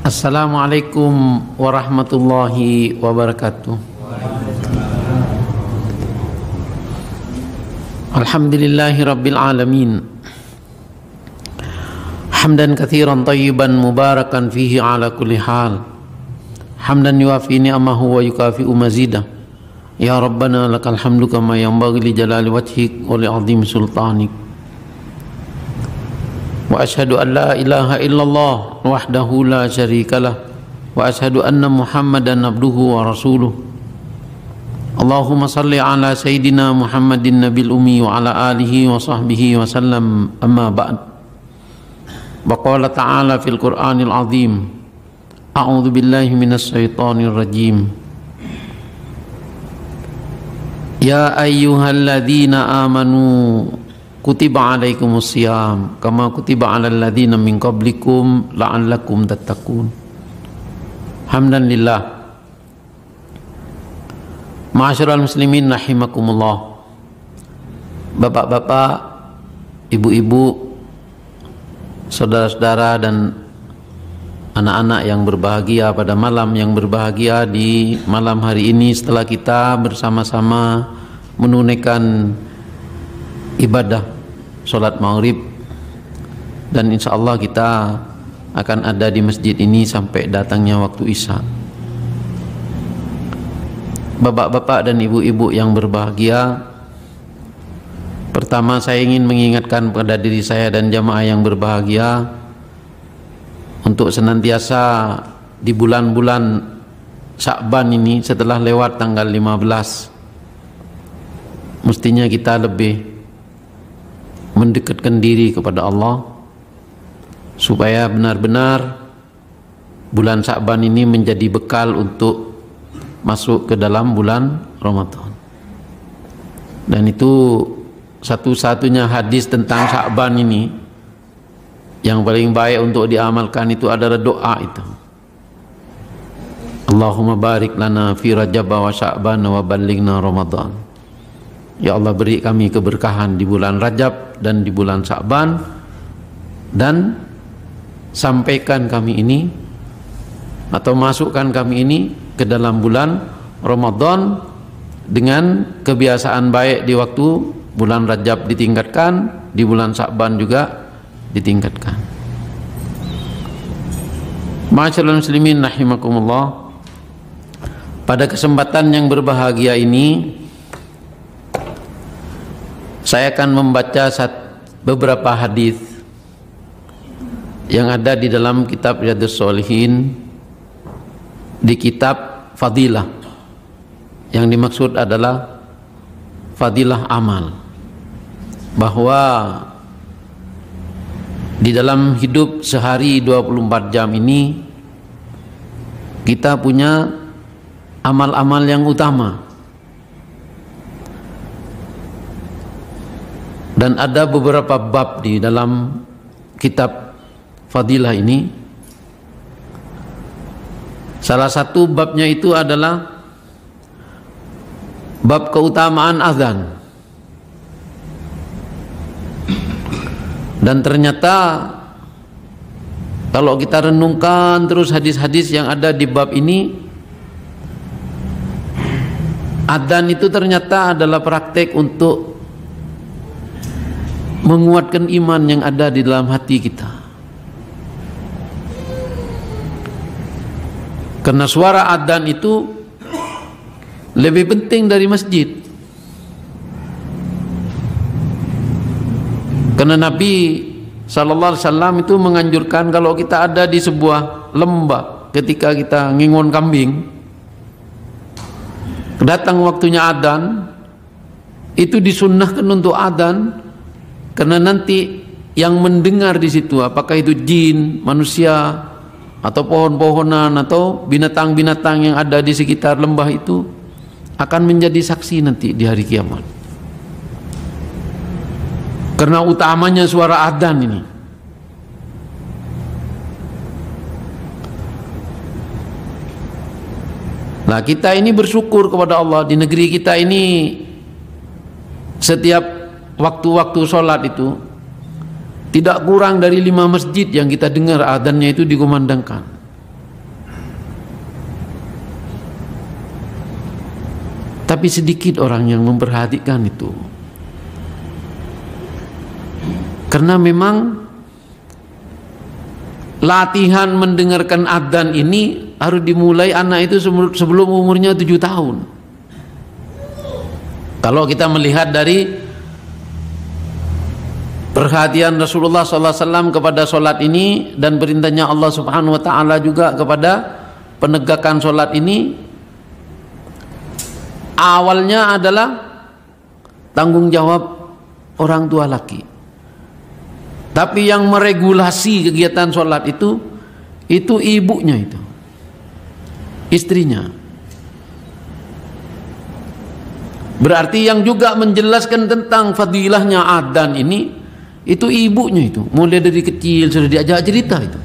Assalamualaikum warahmatullahi wabarakatuh. Alhamdulillahi rabbil alamin. Hamdan katsiran tayyiban mubarakan fihi ala kulli hal. Hamdan yuafi ni'amahu wa yukafi'u mazidah. Ya Rabbana lakal hamdu kama yanbaghi li jalali wajhik wa li 'azimi sultanik. Wa ashhadu an la ilaha illallah wahdahu la syarikalah wa ashhadu anna Muhammadan abduhu wa rasuluh. Allahumma salli ala sayyidina Muhammadin nabil ummi wa ala alihi wa sahbihi wa sallam, amma ba'd. Wa qala ta'ala fil Qur'anil azim, a'udzu billahi minas syaitonir rajim. Ya ayyuhalladzina amanu kutiba alaikumus siyam kama kutiba alal ladzina min qablikum la'allakum tattaqun. Hamdan lillah. Ma'asyiral muslimin rahimakumullah. Bapak-bapak, ibu-ibu, saudara-saudara dan anak-anak yang berbahagia pada malam yang berbahagia di malam hari ini, setelah kita bersama-sama menunaikan ibadah sholat maghrib, dan insya Allah kita akan ada di masjid ini sampai datangnya waktu isya. Bapak-bapak dan ibu-ibu yang berbahagia, pertama saya ingin mengingatkan pada diri saya dan jamaah yang berbahagia untuk senantiasa di bulan-bulan Sya'ban ini, setelah lewat tanggal 15, mestinya kita lebih mendekatkan diri kepada Allah supaya benar-benar bulan Sya'ban ini menjadi bekal untuk masuk ke dalam bulan Ramadan. Dan itu satu-satunya hadis tentang Sya'ban ini yang paling baik untuk diamalkan itu adalah doa itu. Allahumma barik lana fi Rajab wa Sya'ban wa ballighna Ramadan. Ya Allah, beri kami keberkahan di bulan Rajab dan di bulan Sya'ban, dan sampaikan kami ini atau masukkan kami ini ke dalam bulan Ramadan dengan kebiasaan baik. Di waktu bulan Rajab ditingkatkan, di bulan Sya'ban juga ditingkatkan. Ma'asyiral muslimin rahimakumullah. Pada kesempatan yang berbahagia ini saya akan membaca beberapa hadis yang ada di dalam kitab Riyadhus Shalihin, di kitab Fadilah. Yang dimaksud adalah fadilah amal, bahwa di dalam hidup sehari 24 jam ini kita punya amal-amal yang utama. Dan ada beberapa bab di dalam kitab Fadilah ini. Salah satu babnya itu adalah bab keutamaan azan. Dan ternyata kalau kita renungkan terus hadis-hadis yang ada di bab ini, azan itu ternyata adalah praktek untuk menguatkan iman yang ada di dalam hati kita. Karena suara adzan itu lebih penting dari masjid. Karena Nabi sallallahu alaihi wasallam itu menganjurkan kalau kita ada di sebuah lembah ketika kita ngingun kambing, datang waktunya adzan, itu disunnahkan untuk adzan. Karena nanti yang mendengar di situ, apakah itu jin, manusia, atau pohon-pohonan, atau binatang-binatang yang ada di sekitar lembah itu, akan menjadi saksi nanti di hari kiamat. Karena utamanya suara adzan ini. Nah, kita ini bersyukur kepada Allah, di negeri kita ini setiap waktu-waktu sholat itu tidak kurang dari 5 masjid yang kita dengar adzannya itu dikumandangkan. Tapi sedikit orang yang memperhatikan itu. Karena memang latihan mendengarkan adzan ini harus dimulai anak itu sebelum umurnya 7 tahun. Kalau kita melihat dari perhatian Rasulullah SAW kepada solat ini dan perintahnya Allah Subhanahu Wa Taala juga kepada penegakan solat ini, awalnya adalah tanggung jawab orang tua laki. Tapi yang meregulasi kegiatan sholat itu ibunya, itu istrinya. Berarti yang juga menjelaskan tentang fadilahnya adzan ini itu ibunya, itu mulai dari kecil sudah diajak cerita itu.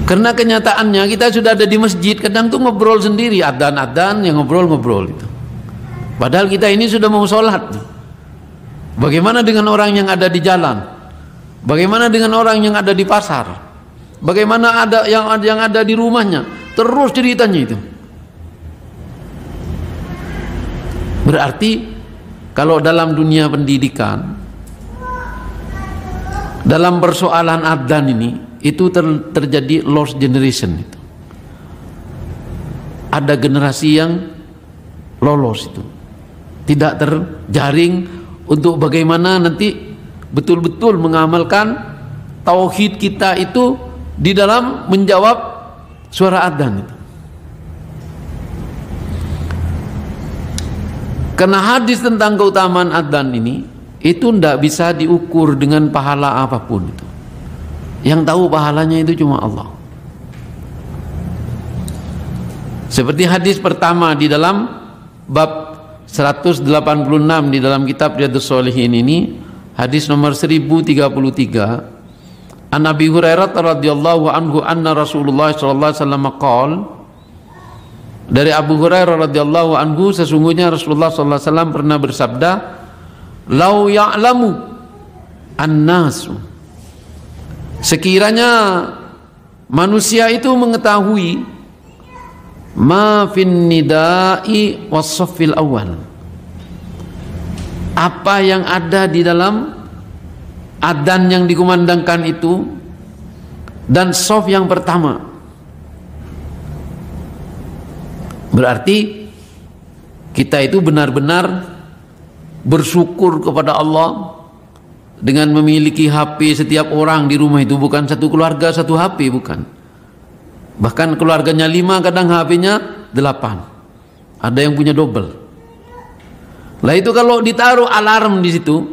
Karena kenyataannya kita sudah ada di masjid, kadang tuh ngobrol sendiri, adzan yang ngobrol itu. Padahal kita ini sudah mau sholat. Bagaimana dengan orang yang ada di jalan? Bagaimana dengan orang yang ada di pasar? Bagaimana ada yang ada di rumahnya? Terus ceritanya itu. Berarti kalau dalam dunia pendidikan, dalam persoalan adzan ini, itu terjadi lost generation itu. Ada generasi yang lolos itu, tidak terjaring untuk bagaimana nanti betul-betul mengamalkan tauhid kita itu di dalam menjawab suara adzan itu. Karena hadis tentang keutamaan adzan ini itu tidak bisa diukur dengan pahala apapun itu. Yang tahu pahalanya itu cuma Allah. Seperti hadis pertama di dalam bab 186 di dalam kitab Riyadhus Shalihin ini, hadis nomor 1033, An Abi Hurairah radhiyallahu anhu anna Rasulullah sallallahu alaihi wasallam qaal, dari Abu Hurairah radhiyallahu anhu sesungguhnya Rasulullah sallallahu alaihi wasallam pernah bersabda, lau ya'lamu an-nasu, sekiranya manusia itu mengetahui ma fin nida'i was-saffil awal, apa yang ada di dalam adzan yang dikumandangkan itu dan shaf yang pertama, berarti kita itu benar-benar bersyukur kepada Allah dengan memiliki HP setiap orang di rumah itu, bukan satu keluarga satu HP, bukan. Bahkan keluarganya 5, kadang HP-nya 8. Ada yang punya double. Lah itu kalau ditaruh alarm di situ,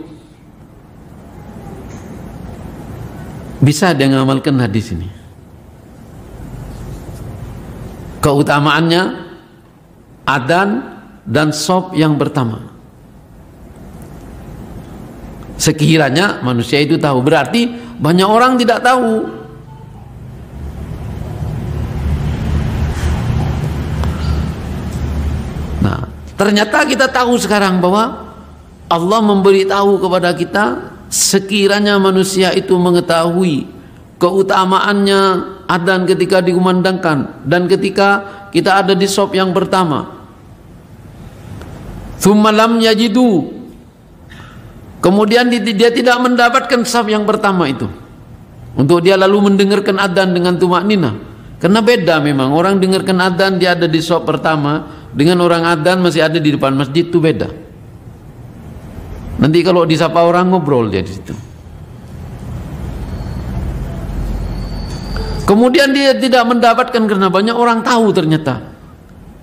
bisa dia ngamalkan hadis ini. Keutamaannya adzan dan shaf yang pertama. Sekiranya manusia itu tahu, berarti banyak orang tidak tahu. Nah, ternyata kita tahu sekarang bahwa Allah memberitahu kepada kita, sekiranya manusia itu mengetahui keutamaannya adzan ketika dikumandangkan dan ketika kita ada di shaf yang pertama, tsumma lam yajidu, kemudian dia tidak mendapatkan shaf yang pertama itu, untuk dia lalu mendengarkan adzan dengan tumakninah. Karena beda memang, orang dengarkan adzan dia ada di shaf pertama dengan orang adzan masih ada di depan masjid, itu beda. Nanti kalau disapa orang ngobrol dia di situ. Kemudian dia tidak mendapatkan karena banyak orang tahu ternyata.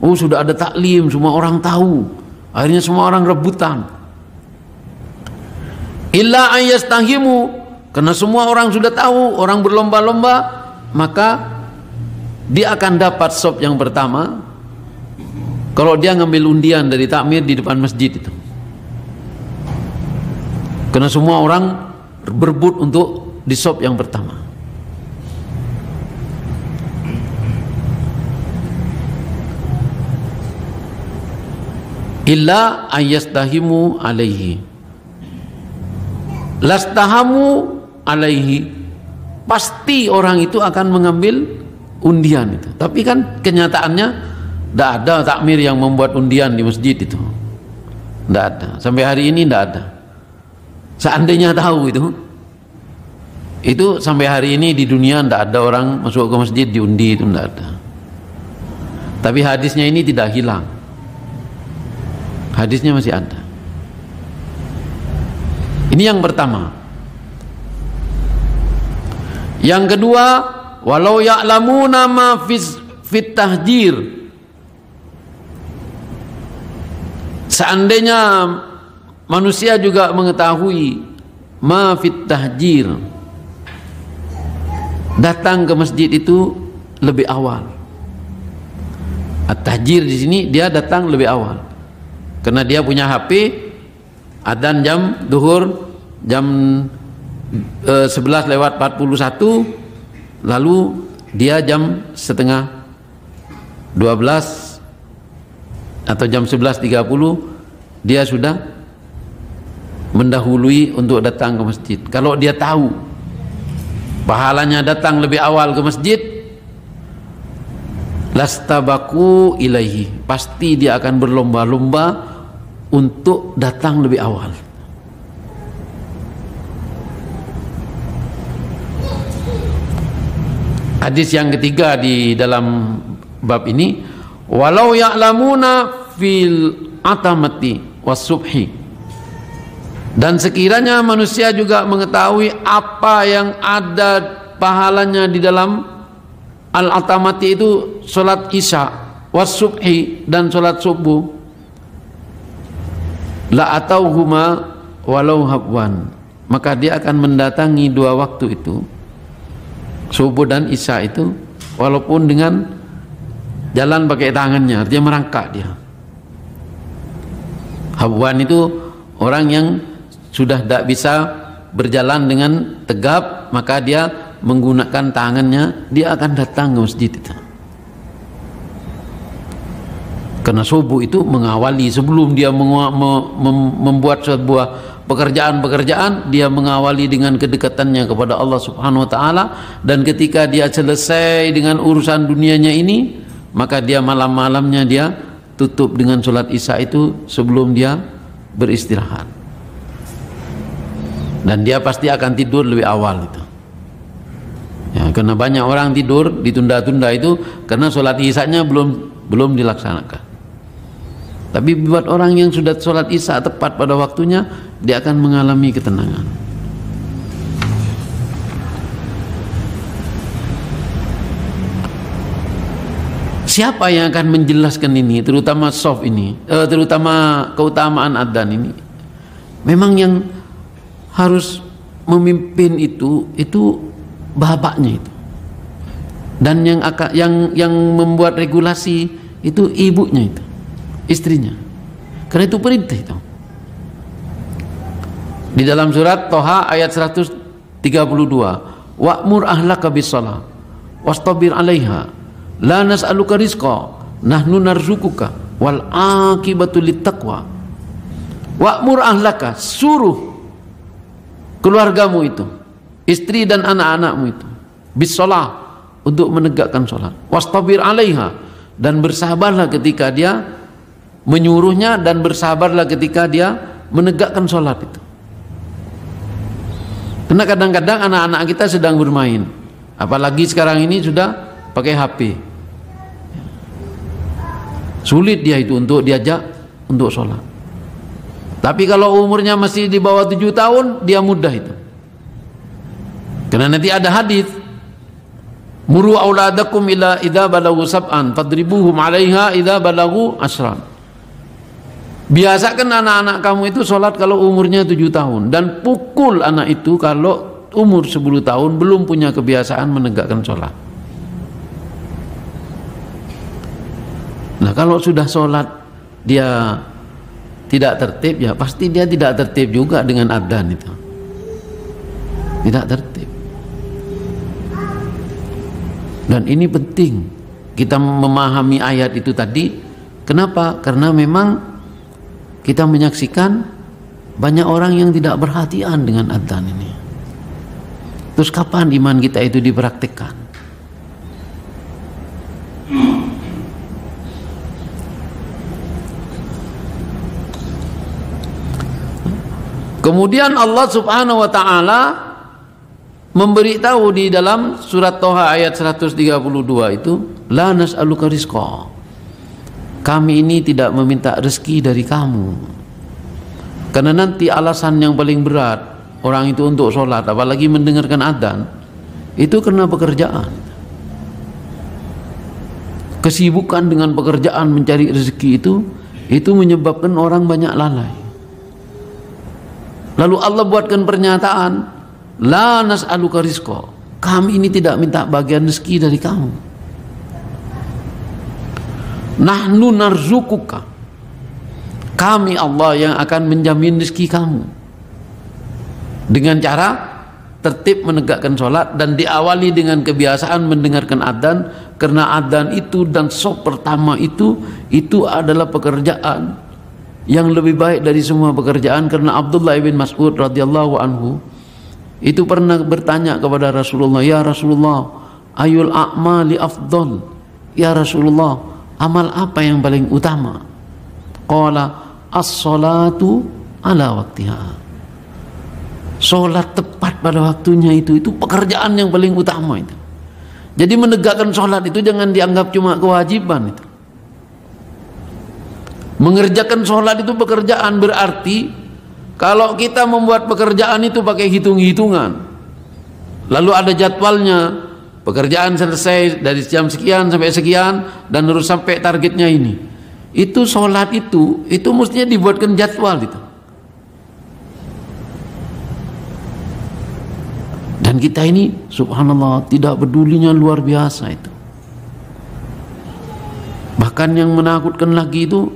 Oh, sudah ada taklim, semua orang tahu. Akhirnya semua orang rebutan. Illa ayyastahimu, karena semua orang sudah tahu, orang berlomba-lomba, maka dia akan dapat shaf yang pertama kalau dia ngambil undian dari takmir di depan masjid itu. Karena semua orang berebut untuk di shaf yang pertama. Illa ayyastahimu alaihi, lastahamu alaihi, pasti orang itu akan mengambil undian itu. Tapi kan kenyataannya tidak ada takmir yang membuat undian di masjid itu. Tidak ada. Sampai hari ini tidak ada. Seandainya tahu itu sampai hari ini di dunia tidak ada orang masuk ke masjid diundi, itu tidak ada. Tapi hadisnya ini tidak hilang. Hadisnya masih ada. Ini yang pertama. Yang kedua, walau ya'lamuna ma fit tahjir. Seandainya manusia juga mengetahui ma fit tahjir, datang ke masjid itu lebih awal. At-tahjir di sini dia datang lebih awal. Karena dia punya HP, adzan jam duhur jam 11:41, lalu dia jam setengah 12 atau jam 11:30 dia sudah mendahului untuk datang ke masjid. Kalau dia tahu pahalanya datang lebih awal ke masjid, lastabaku ilaihi, pasti dia akan berlomba-lomba untuk datang lebih awal. Hadis yang ketiga di dalam bab ini, walau ya'lamuna fil atamati was-subhi, dan sekiranya manusia juga mengetahui apa yang ada pahalanya di dalam al-atamati itu salat isya, was-subhi, dan salat subuh, la atauhuma walau habwan, maka dia akan mendatangi dua waktu itu, subuh dan isya itu, walaupun dengan jalan pakai tangannya, artinya merangkak dia. Habwan itu orang yang sudah tidak bisa berjalan dengan tegap, maka dia menggunakan tangannya, dia akan datang ke masjid itu. Karena subuh itu mengawali, sebelum dia membuat sebuah pekerjaan, dia mengawali dengan kedekatannya kepada Allah Subhanahu wa taala, dan ketika dia selesai dengan urusan dunianya ini, maka dia malam-malamnya dia tutup dengan sholat isya itu sebelum dia beristirahat. Dan dia pasti akan tidur lebih awal itu. Ya, karena banyak orang tidur ditunda-tunda itu karena sholat isyanya belum dilaksanakan. Tapi buat orang yang sudah sholat isya tepat pada waktunya, dia akan mengalami ketenangan. Siapa yang akan menjelaskan ini, terutama soft ini, terutama keutamaan adzan ini? Memang yang harus memimpin itu bapaknya itu, dan yang membuat regulasi itu ibunya itu, istrinya. Karena itu perintah itu. Di dalam surat Toha ayat 132, wa'mur ahlaka bis-shalah wastabir 'alaiha la nas'aluka rizqa nahnu narzuquka wal 'aqibatu littaqwa. Wa'mur ahlaka, suruh keluargamu itu, istri dan anak-anakmu itu, bis-shalah, untuk menegakkan salat, wastabir 'alaiha, dan bersabarlah ketika dia menyuruhnya, dan bersabarlah ketika dia menegakkan salat itu. Karena kadang-kadang anak-anak kita sedang bermain, apalagi sekarang ini sudah pakai HP, sulit dia itu untuk diajak untuk sholat. Tapi kalau umurnya masih di bawah 7 tahun, dia mudah itu. Karena nanti ada hadis, muru auladakum ila idza balagu sab'an fadribuhum 'alaiha idza balagu ashran. Biasakan anak-anak kamu itu sholat kalau umurnya 7 tahun, dan pukul anak itu kalau umur 10 tahun belum punya kebiasaan menegakkan sholat. Nah, kalau sudah sholat dia tidak tertib, ya pasti dia tidak tertib juga dengan adzan itu. Tidak tertib. Dan ini penting kita memahami ayat itu tadi. Kenapa? Karena memang kita menyaksikan banyak orang yang tidak perhatian dengan adzan ini. Terus kapan iman kita itu dipraktikkan? Kemudian Allah Subhanahu wa taala memberitahu di dalam surat Toha ayat 132 itu, la nas'aluka rizqa. Kami ini tidak meminta rezeki dari kamu. Karena nanti alasan yang paling berat orang itu untuk sholat, apalagi mendengarkan adzan, itu karena pekerjaan. Kesibukan dengan pekerjaan mencari rezeki itu menyebabkan orang banyak lalai. Lalu Allah buatkan pernyataan, la nas'aluka rizqa. Kami ini tidak minta bagian rezeki dari kamu. Nahnu narzukuka. Kami Allah yang akan menjamin rezeki kamu. Dengan cara tertib menegakkan sholat dan diawali dengan kebiasaan mendengarkan adzan, karena adzan itu dan sop pertama itu adalah pekerjaan yang lebih baik dari semua pekerjaan. Karena Abdullah bin Mas'ud radhiyallahu anhu itu pernah bertanya kepada Rasulullah, ya Rasulullah, ayul a'mali afdal? Ya Rasulullah, amal apa yang paling utama? Qala as-salatu ala waktiha. Sholat tepat pada waktunya itu pekerjaan yang paling utama itu. Jadi menegakkan sholat itu jangan dianggap cuma kewajiban itu. Mengerjakan sholat itu pekerjaan, berarti kalau kita membuat pekerjaan itu pakai hitung-hitungan, lalu ada jadwalnya, pekerjaan selesai dari jam sekian sampai sekian dan harus sampai targetnya ini. Itu sholat itu mestinya dibuatkan jadwal itu. Dan kita ini subhanallah tidak pedulinya luar biasa itu. Bahkan yang menakutkan lagi itu,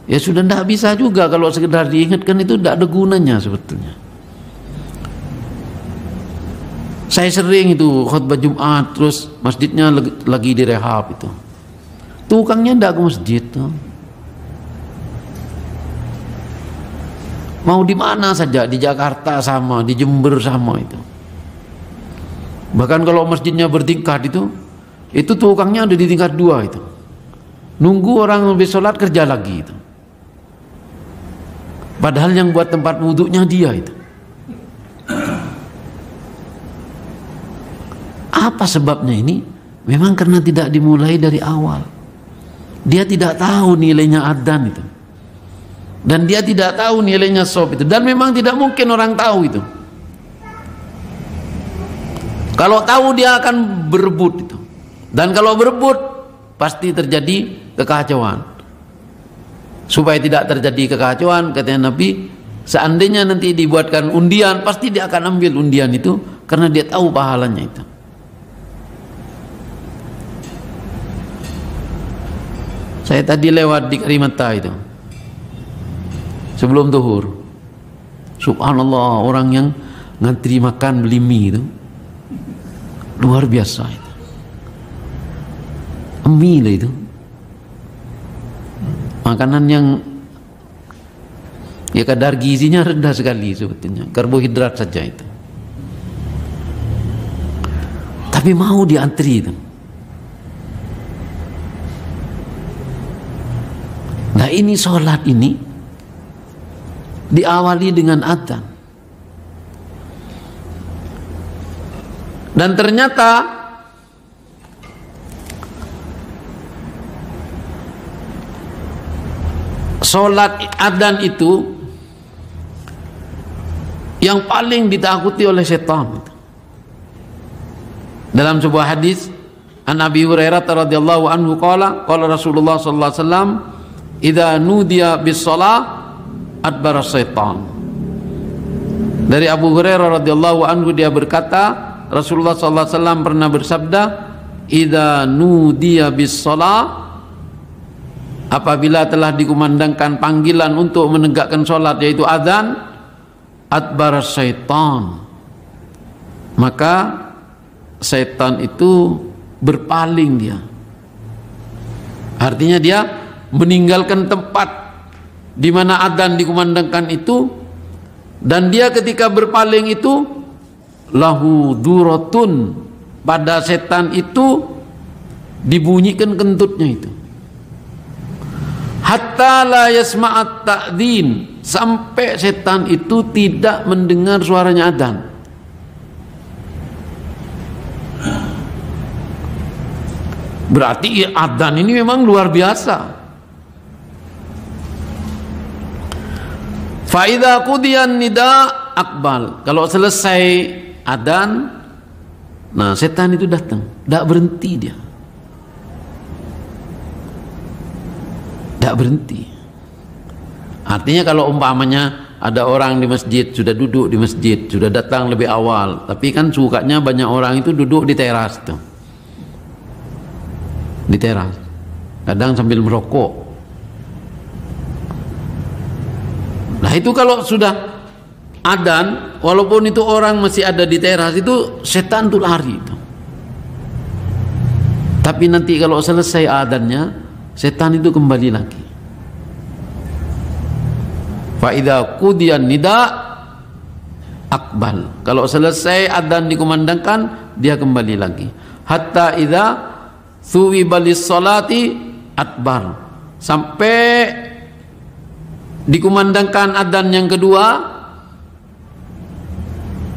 ya sudah tidak bisa juga kalau sekedar diingatkan itu tidak ada gunanya sebetulnya. Saya sering itu khutbah Jumat terus masjidnya lagi direhab itu. Tukangnya tidak ke masjid tuh. Mau di mana saja, di Jakarta sama, di Jember sama itu. Bahkan kalau masjidnya bertingkat itu tukangnya ada di tingkat 2 itu. Nunggu orang habis sholat kerja lagi itu. Padahal yang buat tempat wudhunya dia itu. Apa sebabnya ini? Memang karena tidak dimulai dari awal. Dia tidak tahu nilainya adzan itu. Dan dia tidak tahu nilainya shop itu. Dan memang tidak mungkin orang tahu itu. Kalau tahu dia akan berebut itu. Dan kalau berebut pasti terjadi kekacauan. Supaya tidak terjadi kekacauan, katanya Nabi, seandainya nanti dibuatkan undian, pasti dia akan ambil undian itu karena dia tahu pahalanya itu. Saya tadi lewat di Karimata itu sebelum zuhur. Subhanallah, orang yang ngantri makan beli mie itu luar biasa itu. Mie lah itu. Makanan yang ya kadar gizinya rendah sekali sebetulnya, karbohidrat saja itu. Tapi mau diantri itu. Nah ini sholat ini diawali dengan adzan. Dan ternyata sholat adzan itu yang paling ditakuti oleh setan. Dalam sebuah hadis an Abi Hurairah radhiyallahu anhu qala Rasulullah sallallahu alaihi wasallam, idza nudiya bis shalah adbara syaitan. Dari Abu Hurairah radhiyallahu anhu dia berkata, Rasulullah sallallahu alaihi wasallam pernah bersabda, idza nudiya bis shalah, apabila telah dikumandangkan panggilan untuk menegakkan sholat yaitu adzan, adbara syaitan, maka syaitan itu berpaling dia. Artinya dia meninggalkan tempat di mana adzan dikumandangkan itu, dan dia ketika berpaling itu lahu duratun, pada setan itu dibunyikan kentutnya itu. Hatta la yasma'at ta'dhin, sampai setan itu tidak mendengar suaranya adzan. Berarti adzan ini memang luar biasa. Fa idza qudiyan nida akbal. Kalau selesai adzan, nah setan itu datang, tidak berhenti dia. Tidak berhenti. Artinya kalau umpamanya ada orang di masjid, sudah duduk di masjid, sudah datang lebih awal, tapi kan sukanya banyak orang itu duduk di teras tuh. Di teras, kadang sambil merokok. Nah itu kalau sudah adzan, walaupun itu orang masih ada di teras, itu setan tuh lari itu. Tapi nanti kalau selesai adzannya, setan itu kembali lagi. Fa idza qudiyan nida akbal. Kalau selesai adzan dikumandangkan, dia kembali lagi. Hatta idza thuwiba lis-salati adbar. Sampai dikumandangkan adzan yang kedua,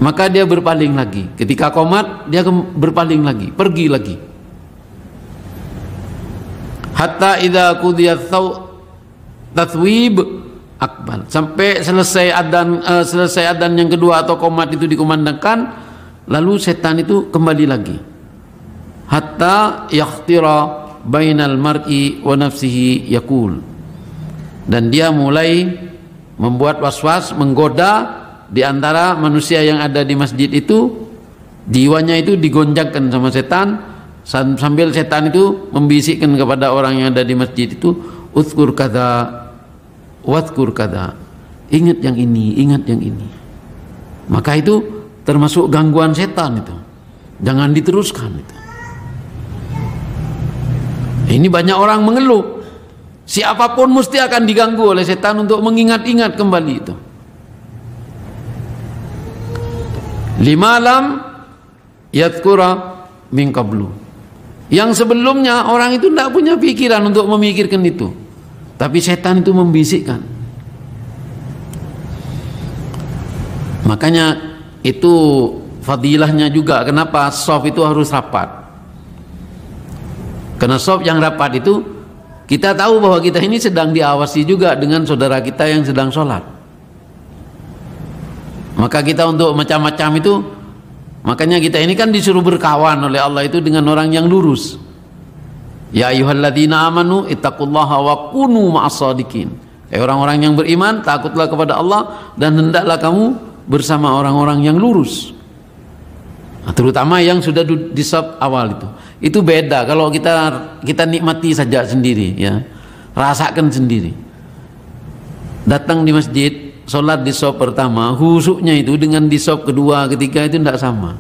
maka dia berpaling lagi. Ketika qomat, dia berpaling lagi, pergi lagi. Hatta idza qudiyat tathwib akbal. Sampai selesai adzan yang kedua atau qomat itu dikumandangkan, lalu setan itu kembali lagi. Hatta yakhtira bainal mar'i wa nafsihi yaqul. Dan dia mulai membuat waswas, menggoda di antara manusia yang ada di masjid itu. Jiwanya itu digonjangkan sama setan, sambil setan itu membisikkan kepada orang yang ada di masjid itu, uzkur kadza wadhkur kadza. Ingat yang ini, ingat yang ini. Maka itu termasuk gangguan setan itu. Jangan diteruskan itu. Ini banyak orang mengeluh, siapapun mesti akan diganggu oleh setan untuk mengingat-ingat kembali itu. Limalam yadhkura min qablu. Yang sebelumnya orang itu tidak punya pikiran untuk memikirkan itu, tapi setan itu membisikkan. Makanya itu fadilahnya juga, kenapa shaf itu harus rapat. Karena shaf yang rapat itu, kita tahu bahwa kita ini sedang diawasi juga dengan saudara kita yang sedang sholat. Maka kita untuk macam-macam itu, makanya kita ini kan disuruh berkawan oleh Allah itu dengan orang yang lurus. Ya ayyuhalladzina amanu ittaqullaha wa kunu ma'as-shadiqin. Orang-orang yang beriman, takutlah kepada Allah dan hendaklah kamu bersama orang-orang yang lurus. Nah, terutama yang sudah di shaf awal itu beda. Kalau kita nikmati saja sendiri, ya, rasakan sendiri. Datang di masjid, sholat di shaf pertama, khusyuknya itu dengan di shaf kedua, ketiga itu tidak sama.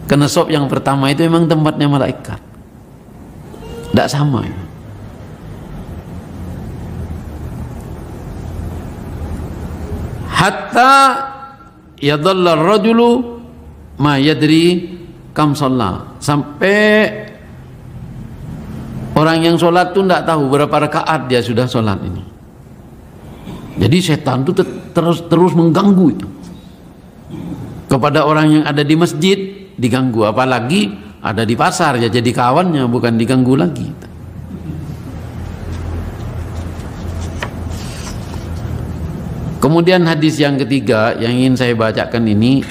Karena shaf yang pertama itu memang tempatnya malaikat, tidak sama. Ya. Hatta yadhalla ar-rajulu ma yadri kam sholat. Sampai orang yang sholat itu tidak tahu berapa rakaat dia sudah sholat ini. Jadi setan itu terus mengganggu itu. Kepada orang yang ada di masjid diganggu, apalagi ada di pasar ya jadi kawannya, bukan diganggu lagi. Kemudian hadis yang ketiga yang ingin saya bacakan ini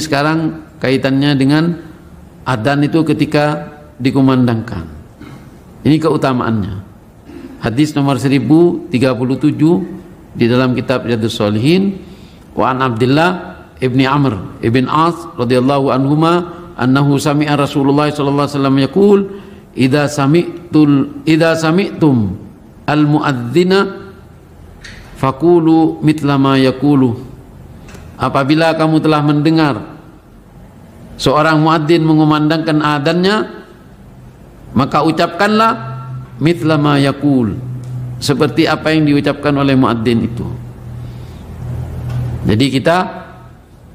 sekarang kaitannya dengan adzan itu ketika dikumandangkan. Ini keutamaannya. Hadis nomor 1037 di dalam kitab Riyadhus Shalihin, wa an Abdullah ibni Amr ibn As radhiyallahu anhuma annahu sami'a Rasulullah sallallahu alaihi wasallam yaqul idza sami'tum al-muadzdzina faqulu mithla ma yaqulu. Apabila kamu telah mendengar seorang muadzin mengumandangkan adzannya, maka ucapkanlah mithla ma yaqul, seperti apa yang diucapkan oleh muadzin itu. Jadi kita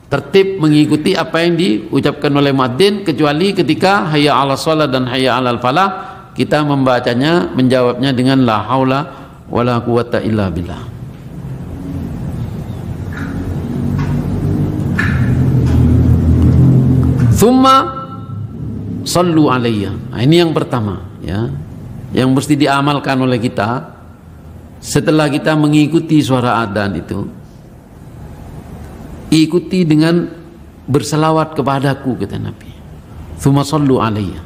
tertib mengikuti apa yang diucapkan oleh muadzin, kecuali ketika hayya 'alas shalah dan hayya 'alal falah, kita membacanya, menjawabnya dengan la haula wala quwata illa billah. Thumma sallu alayya. Nah, ini yang pertama ya, yang mesti diamalkan oleh kita setelah kita mengikuti suara adzan itu. Ikuti dengan berselawat kepadaku, kata Nabi. Thumma sallu alayya.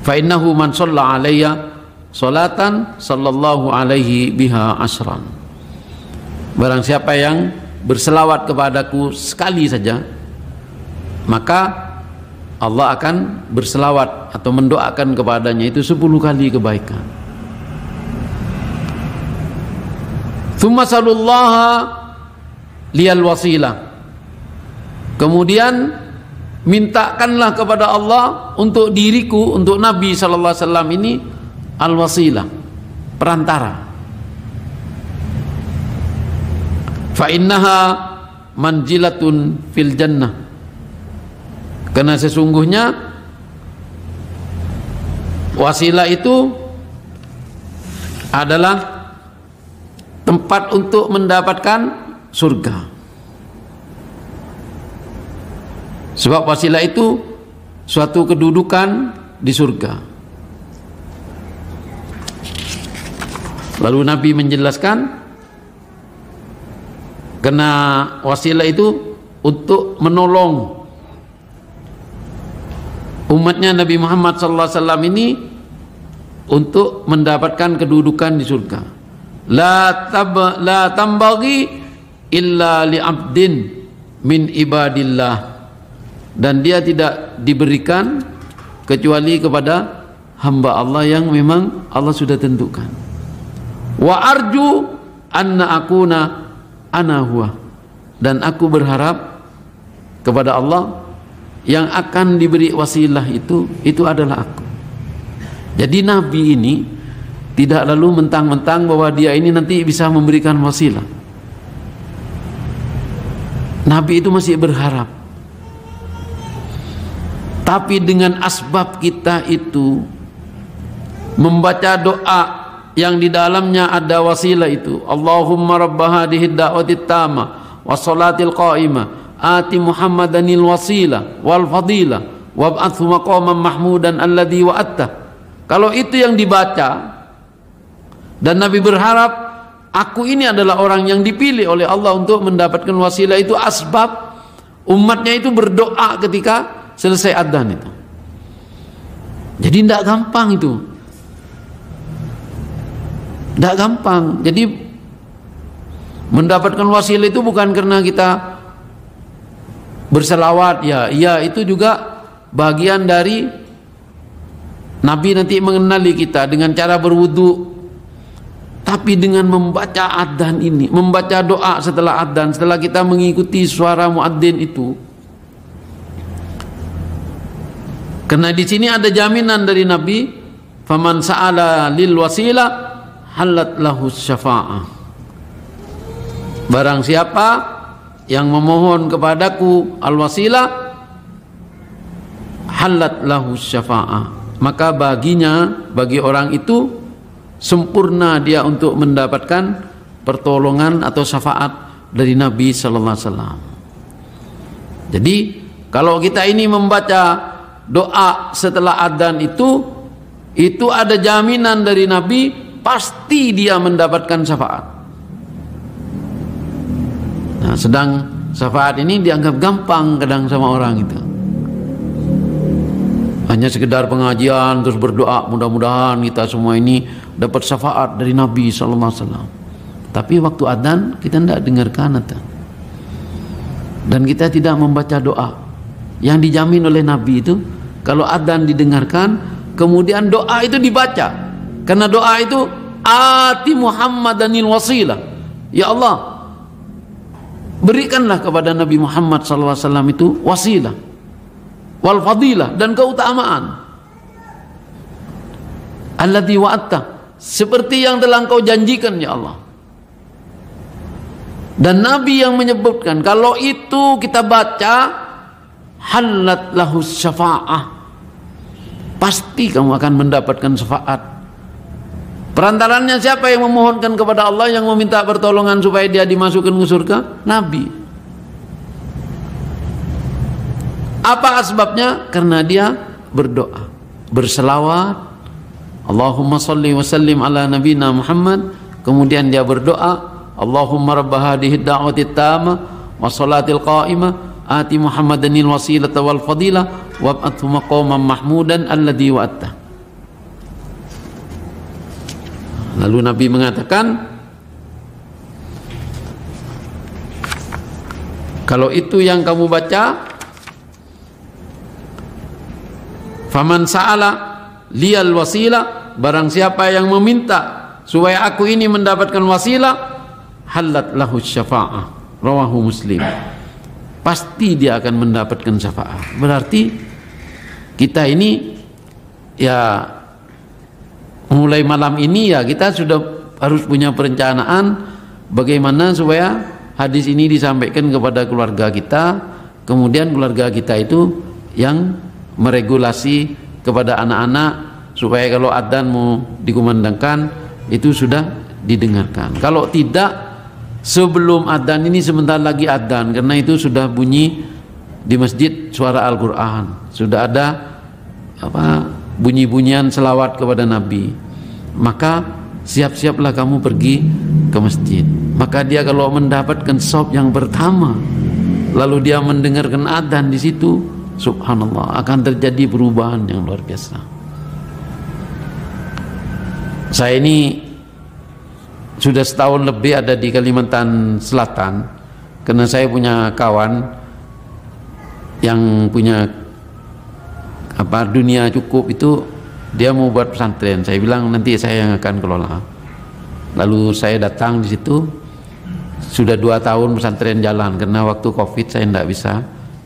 Fa innahu man shalla alayya salatan sallallahu alaihi biha asran. Barang siapa yang berselawat kepadaku sekali saja, maka Allah akan berselawat atau mendoakan kepadanya itu 10 kali kebaikan. Tsumma salullaha liyal wasilah. Kemudian mintakanlah kepada Allah untuk diriku, untuk Nabi sallallahu alaihi wasallam ini al-wasilah, perantara. Fa innaha manjilatun fil jannah. Karena sesungguhnya wasilah itu adalah tempat untuk mendapatkan surga. Sebab wasilah itu suatu kedudukan di surga. Lalu Nabi menjelaskan, karena wasilah itu untuk menolong umatnya Nabi Muhammad SAW ini untuk mendapatkan kedudukan di surga. La tambaghi illa li abdin min ibadillah. Dan dia tidak diberikan kecuali kepada hamba Allah yang memang Allah sudah tentukan. Wa arju anna akuna ana huwa. Dan aku berharap kepada Allah yang akan diberi wasilah itu adalah aku. Jadi Nabi ini tidak lalu mentang-mentang bahwa dia ini nanti bisa memberikan wasilah. Nabi itu masih berharap. Tapi dengan asbab kita itu membaca doa yang di dalamnya ada wasilah itu, Allahumma rabba hadhihi da'wati tamma wassalatil qa'imah ati Muhammadanil wasila wal fadila wab'athu maqaman mahmudan alladhi wa'atta. Kalau itu yang dibaca dan Nabi berharap aku ini adalah orang yang dipilih oleh Allah untuk mendapatkan wasilah, itu asbab umatnya itu berdoa ketika selesai adzan itu. Jadi tidak gampang itu, tidak gampang. Jadi mendapatkan wasilah itu bukan karena kita berselawat, ya itu juga bagian dari Nabi nanti mengenali kita dengan cara berwudu. Tapi dengan membaca adzan ini, membaca doa setelah adzan, setelah kita mengikuti suara muadzin itu, karena di sini ada jaminan dari Nabi, faman sa'ala lil wasilah halat lahu syafa'ah. Barang siapa yang memohon kepadaku al-wasilah halat lahu syafa'ah, maka baginya, bagi orang itu sempurna dia untuk mendapatkan pertolongan atau syafaat dari Nabi sallallahu alaihi wasallam. Jadi kalau kita ini membaca doa setelah adzan itu ada jaminan dari Nabi, pasti dia mendapatkan syafaat. Nah, sedang syafaat ini dianggap gampang kadang sama orang itu. Hanya sekedar pengajian terus berdoa, mudah-mudahan kita semua ini dapat syafaat dari Nabi sallallahu alaihi wasallam. Tapi waktu adzan kita tidak dengarkan adzan. Dan kita tidak membaca doa yang dijamin oleh Nabi itu. Kalau adzan didengarkan, kemudian doa itu dibaca. Karena doa itu ati Muhammadanil wasilah. Ya Allah, berikanlah kepada Nabi Muhammad sallallahu alaihi wasallam itu wasilah wal fadilah, dan keutamaan. Alladzi wa'atta, seperti yang telah Engkau janjikan ya Allah. Dan Nabi yang menyebutkan kalau itu kita baca halat lahu syafa'ah, pasti kamu akan mendapatkan syafaat. Perantaranya siapa yang memohonkan kepada Allah, yang meminta pertolongan supaya dia dimasukkan ke surga? Nabi. Apa sebabnya? Karena dia berdoa, berselawat, Allahumma salli wa sallim ala nabina Muhammad. Kemudian dia berdoa, Allahumma rabba hadhihi ad-da'wati at-tammah wa salatil qa'imah ati Muhammadanil wasilata wal fadilah wab'athu maqaman mahmudan alladhi wa'atta. Lalu Nabi mengatakan, kalau itu yang kamu baca, faman sa'ala liyal wasilah, barang siapa yang meminta supaya aku ini mendapatkan wasilah, halat lahu syafa'ah, rawahu Muslim. Pasti dia akan mendapatkan syafaat. Berarti kita ini ya mulai malam ini ya kita sudah harus punya perencanaan bagaimana supaya hadis ini disampaikan kepada keluarga kita, kemudian keluarga kita itu yang meregulasi kepada anak-anak supaya kalau adzan mau dikumandangkan itu sudah didengarkan. Kalau tidak, sebelum adzan ini sebentar lagi adzan, karena itu sudah bunyi di masjid suara Al-Quran, sudah ada bunyi-bunyian selawat kepada Nabi, maka siap-siaplah kamu pergi ke masjid. Maka dia kalau mendapatkan shop yang pertama, lalu dia mendengarkan adzan di situ, subhanallah, akan terjadi perubahan yang luar biasa. Saya ini sudah setahun lebih ada di Kalimantan Selatan, karena saya punya kawan yang punya dunia cukup itu, dia mau buat pesantren. Saya bilang nanti saya yang akan kelola. Lalu saya datang di situ, sudah 2 tahun pesantren jalan, karena waktu Covid saya tidak bisa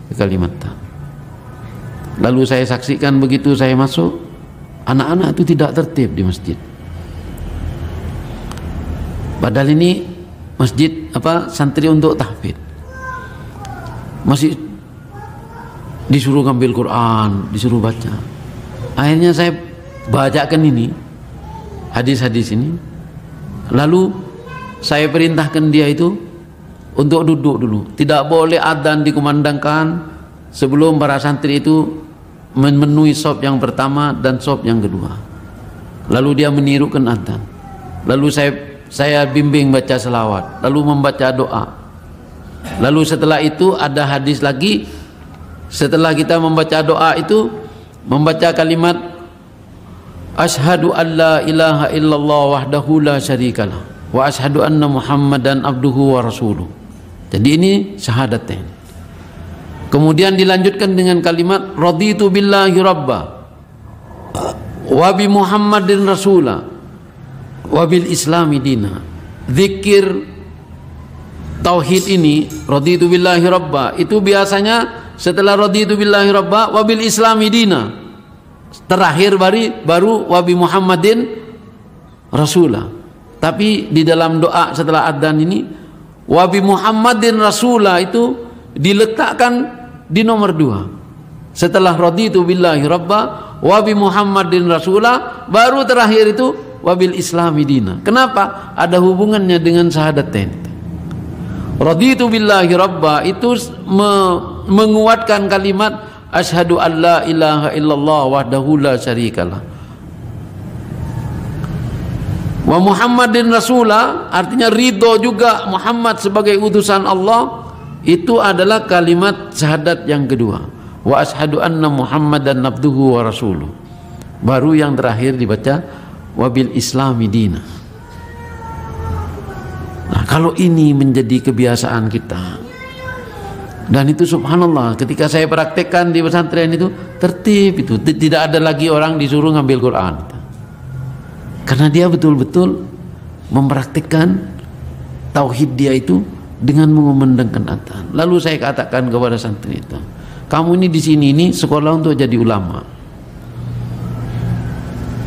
ke Kalimantan. Lalu saya saksikan begitu saya masuk, anak-anak itu tidak tertib di masjid. Padahal ini masjid santri untuk tahfidz, masih disuruh ngambil Quran, disuruh baca. Akhirnya saya bacakan ini hadis-hadis ini, lalu saya perintahkan dia itu untuk duduk dulu, tidak boleh adzan dikumandangkan sebelum para santri itu memenuhi shop yang pertama dan shop yang kedua. Lalu dia menirukan adzan, lalu saya bimbing baca selawat, lalu membaca doa. Lalu setelah itu ada hadis lagi, setelah kita membaca doa itu membaca kalimat asyhadu an la ilaha illallah wahdahu la syarikalah wa asyhadu anna Muhammadan abduhu wa rasuluh. Jadi ini syahadatain. Kemudian dilanjutkan dengan kalimat raditu billahi rabba wa bi Muhammadin rasulah wabil islami dina. Zikir tauhid ini, raditu billahi rabba, itu biasanya setelah raditu billahi rabba wabil islami dina, terakhir baru wabi Muhammadin rasulah. Tapi di dalam doa setelah adzan ini, wabi Muhammadin rasulah itu diletakkan di nomor 2. Setelah raditu billahi rabba wabi Muhammadin rasulah, baru terakhir itu wabil islami dina. Kenapa? Ada hubungannya dengan syahadatain. Raditu billahi rabba itu menguatkan kalimat asyhadu an la ilaha illallah wahdahu la syarikalah wa Muhammadin rasulah, artinya ridho juga Muhammad sebagai utusan Allah. Itu adalah kalimat syahadat yang kedua, wa asyhadu anna Muhammadan abduhu wa rasuluh. Baru yang terakhir dibaca wabil islami dina. Nah, kalau ini menjadi kebiasaan kita, dan itu subhanallah, ketika saya praktekkan di pesantren itu tertib, itu tidak ada lagi orang disuruh ngambil Quran, karena dia betul-betul mempraktikkan tauhid dia itu dengan mengumandangkan adzan. Lalu saya katakan kepada santri itu, kamu ini di sini ini sekolah untuk jadi ulama,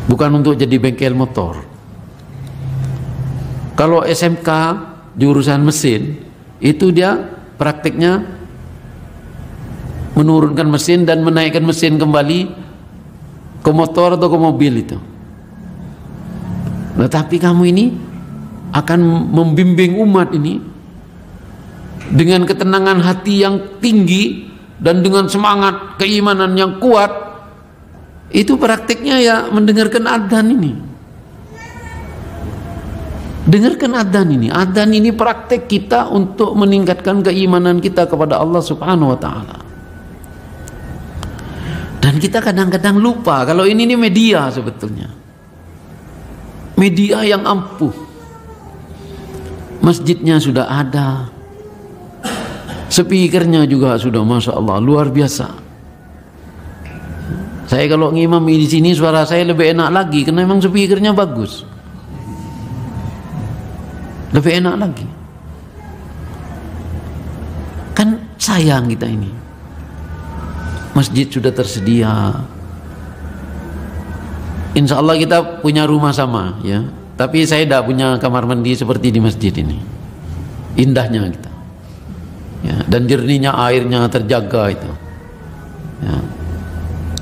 bukan untuk jadi bengkel motor. Kalau SMK jurusan mesin itu dia praktiknya menurunkan mesin dan menaikkan mesin kembali ke motor atau ke mobil itu. Tetapi kamu ini akan membimbing umat ini dengan ketenangan hati yang tinggi, dan dengan semangat keimanan yang kuat, itu praktiknya ya mendengarkan adzan ini. Dengarkan adzan ini. Adzan ini praktek kita untuk meningkatkan keimanan kita kepada Allah Subhanahu wa taala. Dan kita kadang-kadang lupa kalau ini media sebetulnya. Media yang ampuh. Masjidnya sudah ada. Speakernya juga sudah Masya Allah luar biasa. Saya kalau ngimam di sini suara saya lebih enak lagi karena memang speakernya bagus. Lebih enak lagi. Kan sayang kita ini. Masjid sudah tersedia. Insya Allah kita punya rumah sama ya. Tapi saya tidak punya kamar mandi seperti di masjid ini. Indahnya kita. Ya, dan jernihnya airnya terjaga itu. Ya.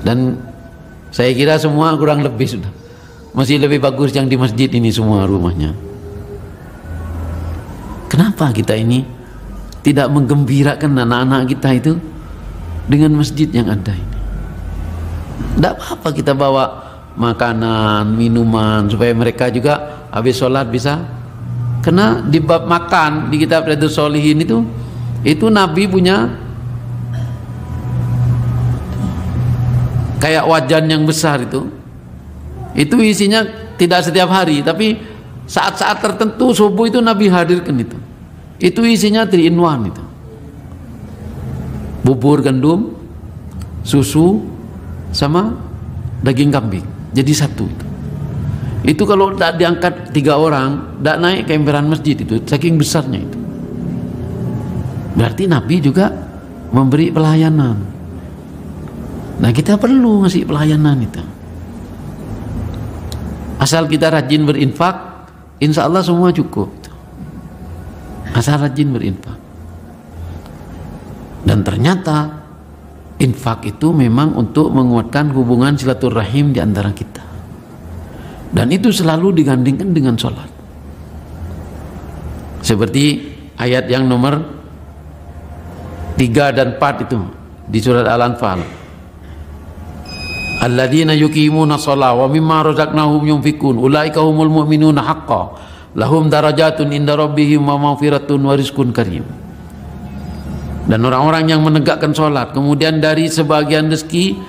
Dan saya kira semua kurang lebih sudah. Masih lebih bagus yang di masjid ini semua rumahnya. Kenapa kita ini tidak menggembirakan anak-anak kita itu dengan masjid yang ada ini? Tidak apa-apa kita bawa makanan, minuman supaya mereka juga habis sholat bisa. Karena di bab makan di kitab Riyadhus Shalihin itu Nabi punya kayak wajan yang besar itu isinya tidak setiap hari, tapi saat-saat tertentu subuh itu Nabi hadirkan itu isinya 3 in 1 itu, bubur gandum, susu sama daging kambing jadi satu itu kalau tidak diangkat 3 orang tidak naik ke emperan masjid itu saking besarnya itu. Berarti Nabi juga memberi pelayanan. Nah kita perlu ngasih pelayanan itu. Asal kita rajin berinfak, insya Allah semua cukup. Asal rajin berinfak. Dan ternyata infak itu memang untuk menguatkan hubungan silaturahim di antara kita. Dan itu selalu digandingkan dengan sholat. Seperti ayat yang nomor 3 dan 4 itu di surat Al-Anfal. Alladzina yuqimuna shalah wa mimma razaqnahum yunfikun ulaika humul mu'minuna haqqan lahum darajatun inda rabbihim wa maghfiratun wa rizqun karim. Dan orang-orang yang menegakkan salat kemudian dari sebagian rezeki,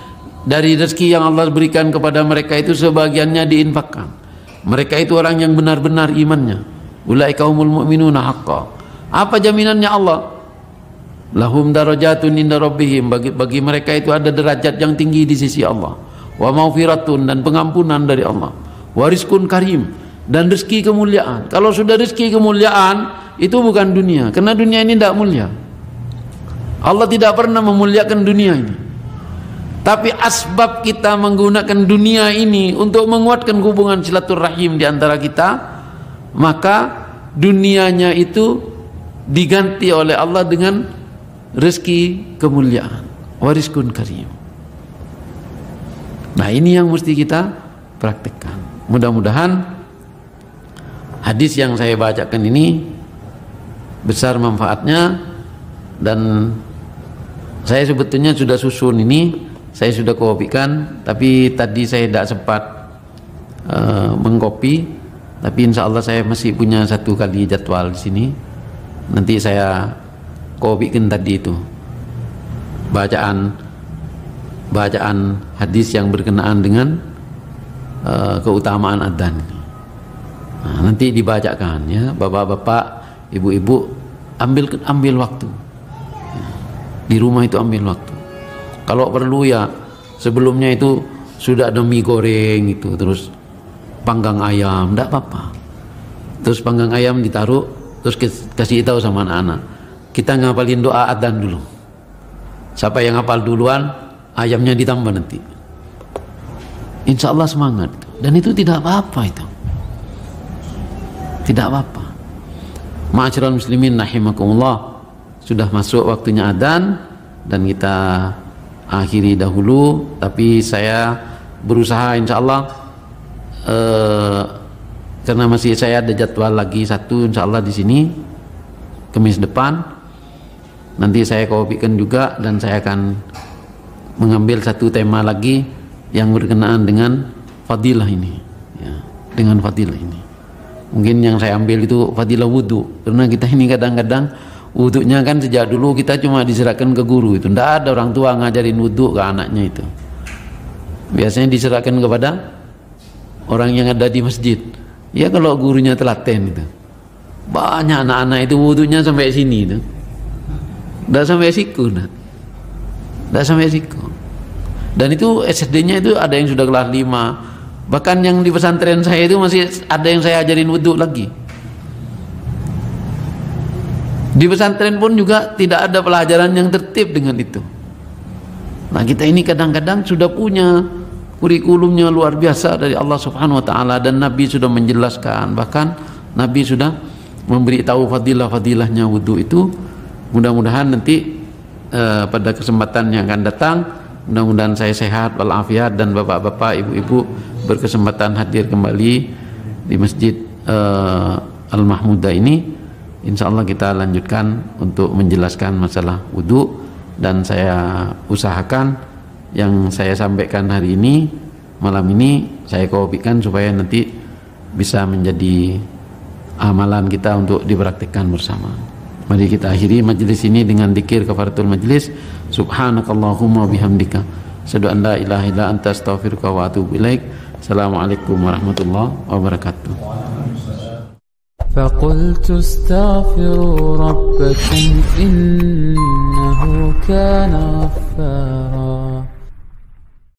dari rezeki yang Allah berikan kepada mereka itu sebagiannya diinfakkan. Mereka itu orang yang benar-benar imannya. Ulaika humul mu'minuna haqqan. Apa jaminannya Allah? Lahum darajatun inda rabbihim, bagi mereka itu ada derajat yang tinggi di sisi Allah. Wa maghfiratun, dan pengampunan dari Allah. Wa rizqun karim, dan rezeki kemuliaan. Kalau sudah rezeki kemuliaan itu bukan dunia, karena dunia ini tidak mulia. Allah tidak pernah memuliakan dunia ini. Tapi asbab kita menggunakan dunia ini untuk menguatkan hubungan silaturahim di antara kita, maka dunianya itu diganti oleh Allah dengan rezeki kemuliaan, warizkun karim. Nah ini yang mesti kita praktekkan. Mudah-mudahan hadis yang saya bacakan ini besar manfaatnya. Dan saya sebetulnya sudah susun ini, saya sudah kopikan, tapi tadi saya tidak sempat mengkopi. Tapi insya Allah saya masih punya 1 kali jadwal di sini. Nanti saya kopikan tadi itu bacaan hadis yang berkenaan dengan keutamaan adzan. Nah, nanti dibacakan ya, bapak-bapak, ibu-ibu, ambil waktu ya, di rumah itu ambil waktu. Kalau perlu ya sebelumnya itu sudah ada mie goreng itu, terus panggang ayam, tidak apa-apa. Terus panggang ayam ditaruh, terus kasih tahu sama anak-anak, kita ngapalin doa adzan dulu. Siapa yang hafal duluan, ayamnya ditambah nanti. Insya Allah semangat. Dan itu tidak apa-apa itu. Tidak apa-apa. Ma'asyiral muslimin rahimakumullah, sudah masuk waktunya adzan dan kita akhiri dahulu. Tapi saya berusaha insya Allah karena masih saya ada jadwal lagi 1 insya Allah di sini Kamis depan. Nanti saya kopikan juga, dan saya akan mengambil satu tema lagi yang berkenaan dengan fadilah ini, ya, dengan fadilah ini. Mungkin yang saya ambil itu fadilah wudhu, karena kita ini kadang-kadang wudhunya kan sejak dulu kita cuma diserahkan ke guru, itu tidak ada orang tua ngajarin wudhu ke anaknya. Itu biasanya diserahkan kepada orang yang ada di masjid. Ya kalau gurunya telaten itu, banyak anak-anak itu wudhunya sampai sini itu, tidak sampai siku, tidak sampai siku. Dan itu SD-nya itu ada yang sudah kelas 5. Bahkan yang di pesantren saya itu masih ada yang saya ajarin wudhu lagi. Di pesantren pun juga tidak ada pelajaran yang tertib dengan itu. Nah, kita ini kadang-kadang sudah punya kurikulumnya luar biasa dari Allah Subhanahu wa taala, dan Nabi sudah menjelaskan, bahkan Nabi sudah memberitahu fadilah-fadilahnya wudhu itu. Mudah-mudahan nanti pada kesempatan yang akan datang, mudah-mudahan saya sehat walafiat, dan bapak-bapak, ibu-ibu berkesempatan hadir kembali di Masjid Al-Mahmudah ini. Insya Allah kita lanjutkan untuk menjelaskan masalah wudhu, dan saya usahakan yang saya sampaikan hari ini, malam ini, saya kopikan supaya nanti bisa menjadi amalan kita untuk dipraktikkan bersama. Mari kita akhiri majelis ini dengan dzikir kafaratul majelis. Subhanakallahumma bihamdika, asyhadu an la ilaha illa anta, astaghfiruka wa atubu ilaik. Assalamualaikum warahmatullahi wabarakatuh. فقلت استغفروا ربكم إنه كان غفارا